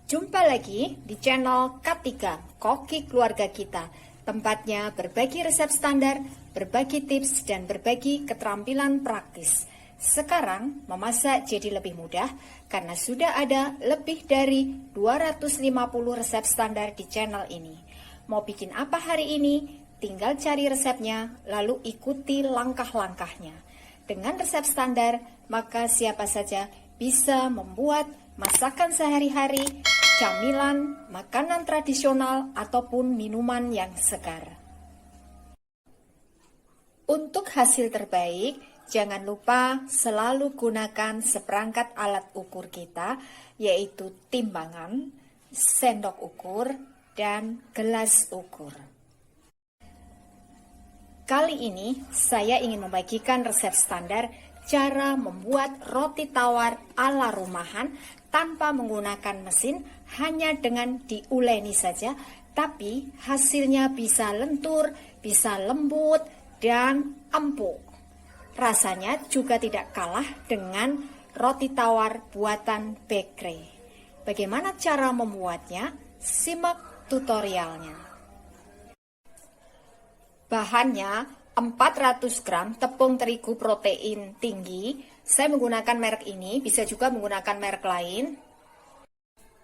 Jumpa lagi di channel K3, Koki Keluarga Kita. Tempatnya berbagi resep standar, berbagi tips, dan berbagi keterampilan praktis. Sekarang memasak jadi lebih mudah karena sudah ada lebih dari 250 resep standar di channel ini. Mau bikin apa hari ini? Tinggal cari resepnya, lalu ikuti langkah-langkahnya. Dengan resep standar, maka siapa saja bisa membuat masakan sehari-hari, camilan, makanan tradisional, ataupun minuman yang segar. Untuk hasil terbaik, jangan lupa selalu gunakan seperangkat alat ukur kita, yaitu timbangan, sendok ukur, dan gelas ukur. Kali ini, saya ingin membagikan resep standar cara membuat roti tawar ala rumahan tanpa menggunakan mesin, hanya dengan diuleni saja, tapi hasilnya bisa lentur, bisa lembut, dan empuk. Rasanya juga tidak kalah dengan roti tawar buatan bakery. Bagaimana cara membuatnya? Simak tutorialnya. Bahannya 400 gram tepung terigu protein tinggi. Saya menggunakan merek ini, bisa juga menggunakan merek lain.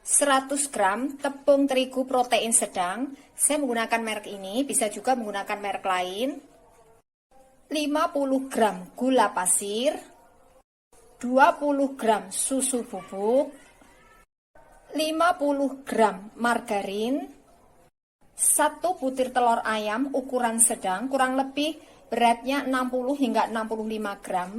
100 gram tepung terigu protein sedang. Saya menggunakan merek ini, bisa juga menggunakan merek lain. 50 gram gula pasir. 20 gram susu bubuk. 50 gram margarin. 1 butir telur ayam ukuran sedang, kurang lebih beratnya 60 hingga 65 gram.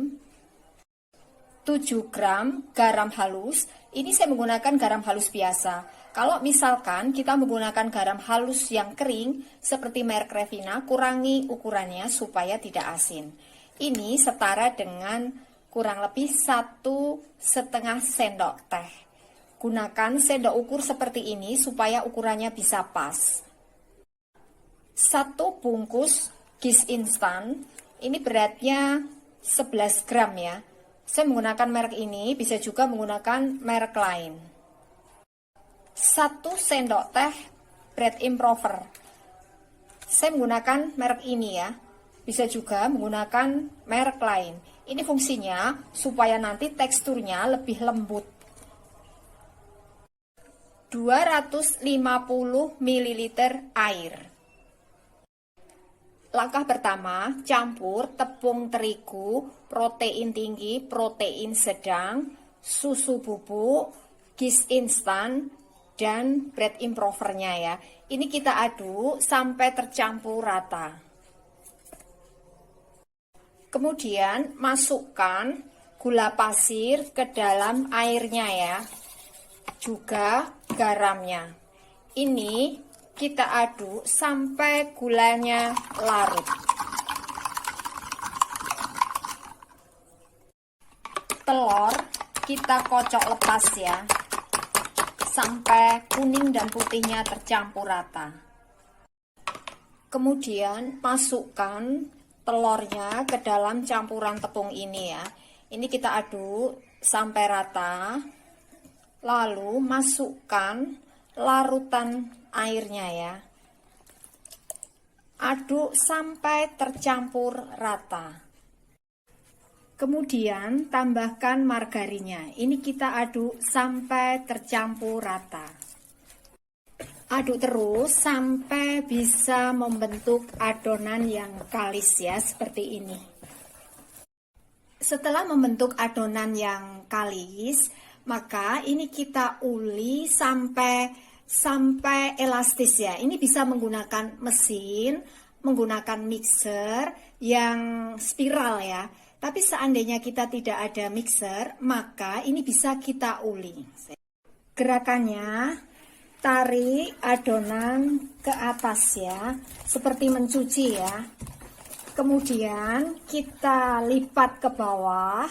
7 gram garam halus. Ini saya menggunakan garam halus biasa. Kalau misalkan kita menggunakan garam halus yang kering seperti merek Revina, kurangi ukurannya supaya tidak asin. Ini setara dengan kurang lebih 1,5 sendok teh. Gunakan sendok ukur seperti ini supaya ukurannya bisa pas. 1 bungkus gis instan, ini beratnya 11 gram ya. Saya menggunakan merek ini, bisa juga menggunakan merek lain. 1 sendok teh bread improver. Saya menggunakan merek ini ya, bisa juga menggunakan merek lain. Ini fungsinya supaya nanti teksturnya lebih lembut. 250 ml air. Langkah pertama, campur tepung terigu, protein tinggi, protein sedang, susu bubuk, gis instan, dan bread improvernya ya. Ini kita aduk sampai tercampur rata. Kemudian masukkan gula pasir ke dalam airnya ya, juga garamnya. Ini kita aduk sampai gulanya larut. Telur kita kocok lepas ya, sampai kuning dan putihnya tercampur rata. Kemudian masukkan telurnya ke dalam campuran tepung ini ya. Ini kita aduk sampai rata. Lalu masukkan larutan airnya ya. Aduk sampai tercampur rata. Kemudian tambahkan margarinnya. Ini kita aduk sampai tercampur rata. Aduk terus sampai bisa membentuk adonan yang kalis ya, seperti ini. Setelah membentuk adonan yang kalis, maka ini kita uli sampai elastis ya. Ini bisa menggunakan mesin, menggunakan mixer yang spiral ya. Tapi seandainya kita tidak ada mixer, maka ini bisa kita uli. Gerakannya, tarik adonan ke atas ya, seperti mencuci ya. Kemudian kita lipat ke bawah,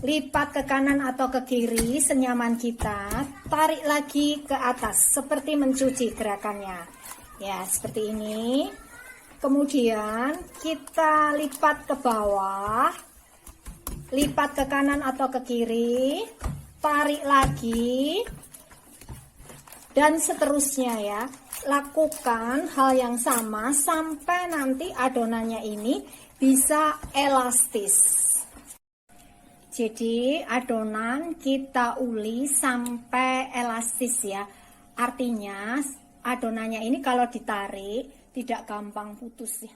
lipat ke kanan atau ke kiri senyaman kita, tarik lagi ke atas seperti mencuci gerakannya ya, seperti ini. Kemudian kita lipat ke bawah, lipat ke kanan atau ke kiri, tarik lagi, Dan seterusnya ya, lakukan hal yang sama sampai nanti adonannya ini bisa elastis. Jadi adonan kita uli sampai elastis ya. Artinya adonannya ini kalau ditarik tidak gampang putus ya.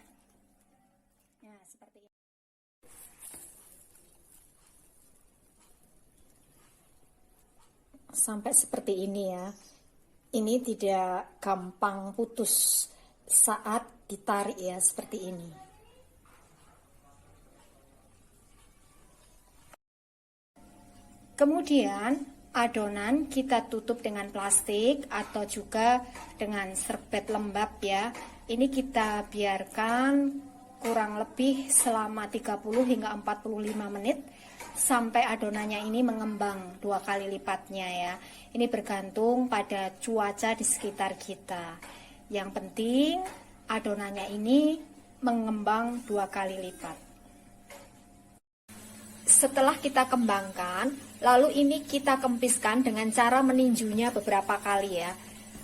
Nah, seperti ini. Sampai seperti ini ya. Ini tidak gampang putus saat ditarik ya, seperti ini. Kemudian adonan kita tutup dengan plastik atau juga dengan serbet lembab ya. Ini kita biarkan kurang lebih selama 30 hingga 45 menit sampai adonannya ini mengembang 2 kali lipatnya ya. Ini bergantung pada cuaca di sekitar kita. Yang penting adonannya ini mengembang 2 kali lipat. Setelah kita kembangkan, lalu ini kita kempiskan dengan cara meninjunya beberapa kali ya.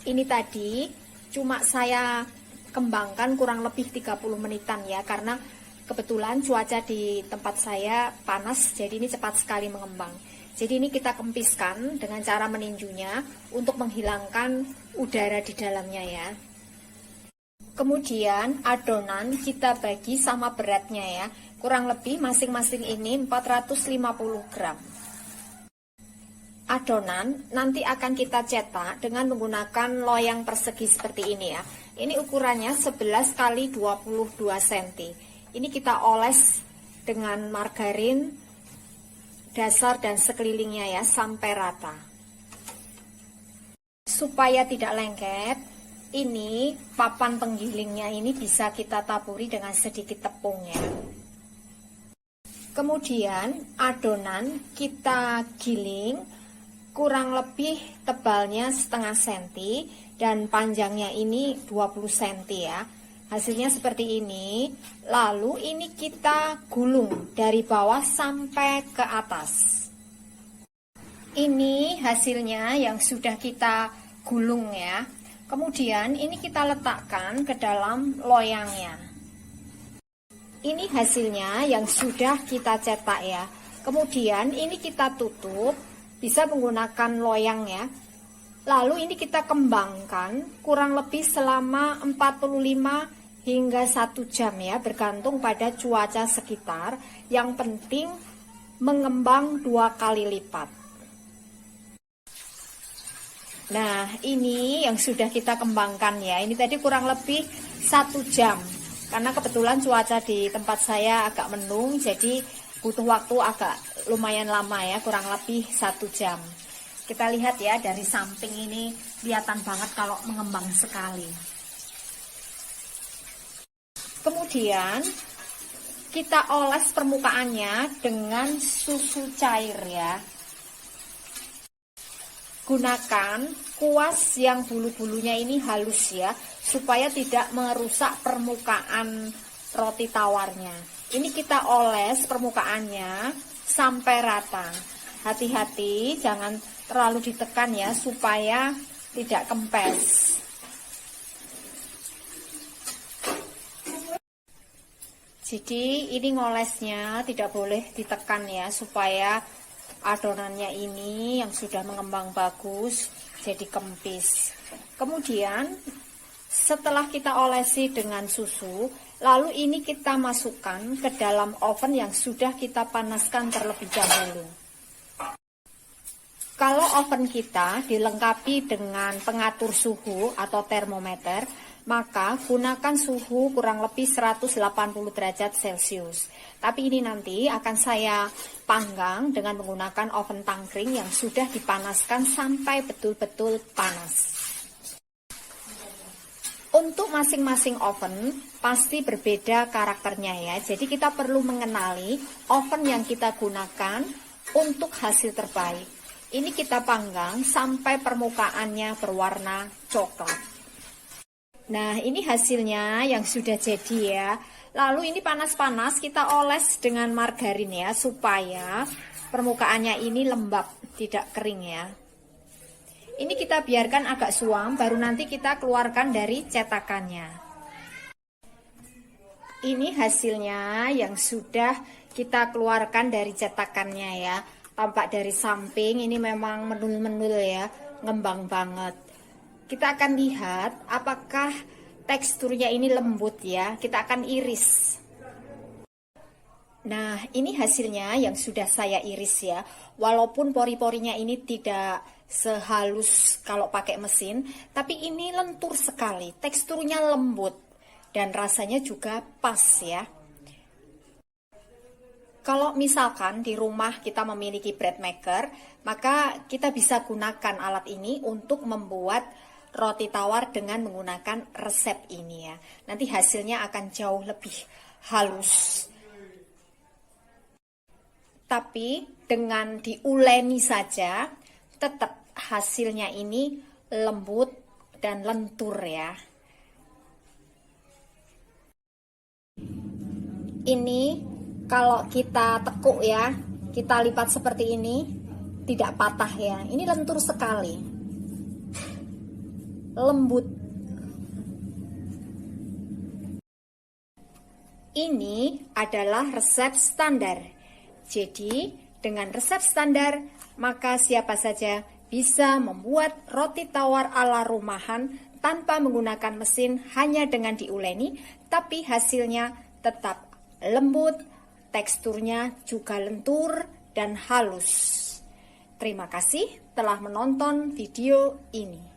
Ini tadi cuma saya kembangkan kurang lebih 30 menitan ya, karena kebetulan cuaca di tempat saya panas, jadi ini cepat sekali mengembang. Jadi ini kita kempiskan dengan cara meninjunya untuk menghilangkan udara di dalamnya ya. Kemudian adonan kita bagi sama beratnya ya. Kurang lebih masing-masing ini 450 gram. Adonan nanti akan kita cetak dengan menggunakan loyang persegi seperti ini ya. Ini ukurannya 11 kali 22 cm. Ini kita oles dengan margarin dasar dan sekelilingnya ya sampai rata. Supaya tidak lengket, ini papan penggilingnya ini bisa kita taburi dengan sedikit tepung ya. Kemudian adonan kita giling kurang lebih tebalnya setengah senti dan panjangnya ini 20 cm ya. Hasilnya seperti ini. Lalu ini kita gulung dari bawah sampai ke atas. Ini hasilnya yang sudah kita gulung ya. Kemudian ini kita letakkan ke dalam loyangnya. Ini hasilnya yang sudah kita cetak ya. Kemudian ini kita tutup, bisa menggunakan loyang ya. Lalu ini kita kembangkan kurang lebih selama 45 hingga 1 jam ya, bergantung pada cuaca sekitar. Yang penting mengembang 2 kali lipat. Nah, ini yang sudah kita kembangkan ya. Ini tadi kurang lebih 1 jam. Karena kebetulan cuaca di tempat saya agak mendung, jadi butuh waktu agak lumayan lama ya, kurang lebih 1 jam. Kita lihat ya, dari samping ini kelihatan banget kalau mengembang sekali. Kemudian kita oles permukaannya dengan susu cair ya. Gunakan kuas yang bulu-bulunya ini halus ya, supaya tidak merusak permukaan roti tawarnya. Ini kita oles permukaannya sampai rata. Hati-hati, jangan terlalu ditekan ya, supaya tidak kempes. Jadi ini ngolesnya tidak boleh ditekan ya, supaya adonannya ini yang sudah mengembang bagus jadi kempis. Kemudian setelah kita olesi dengan susu, lalu ini kita masukkan ke dalam oven yang sudah kita panaskan terlebih dahulu. Kalau oven kita dilengkapi dengan pengatur suhu atau termometer, maka gunakan suhu kurang lebih 180 derajat Celcius. Tapi ini nanti akan saya panggang dengan menggunakan oven tangkring yang sudah dipanaskan sampai betul-betul panas. Untuk masing-masing oven pasti berbeda karakternya ya. Jadi kita perlu mengenali oven yang kita gunakan untuk hasil terbaik. Ini kita panggang sampai permukaannya berwarna coklat. Nah, ini hasilnya yang sudah jadi ya. Lalu ini panas-panas kita oles dengan margarin ya, supaya permukaannya ini lembab, tidak kering ya. Ini kita biarkan agak suam, baru nanti kita keluarkan dari cetakannya. Ini hasilnya yang sudah kita keluarkan dari cetakannya ya. Tampak dari samping ini memang menul-menul ya, ngembang banget. Kita akan lihat apakah teksturnya ini lembut ya. Kita akan iris. Nah, ini hasilnya yang sudah saya iris ya. Walaupun pori-porinya ini tidak sehalus kalau pakai mesin, tapi ini lentur sekali. Teksturnya lembut dan rasanya juga pas ya. Kalau misalkan di rumah kita memiliki bread maker, maka kita bisa gunakan alat ini untuk membuat roti tawar dengan menggunakan resep ini ya. Nanti hasilnya akan jauh lebih halus. Tapi dengan diuleni saja, tetap hasilnya ini lembut dan lentur ya. Ini kalau kita tekuk ya, kita lipat seperti ini, tidak patah ya. Ini lentur sekali, lembut. Ini adalah resep standar. Jadi, dengan resep standar, maka siapa saja bisa membuat roti tawar ala rumahan tanpa menggunakan mesin, hanya dengan diuleni, tapi hasilnya tetap lembut, teksturnya juga lentur dan halus. Terima kasih telah menonton video ini.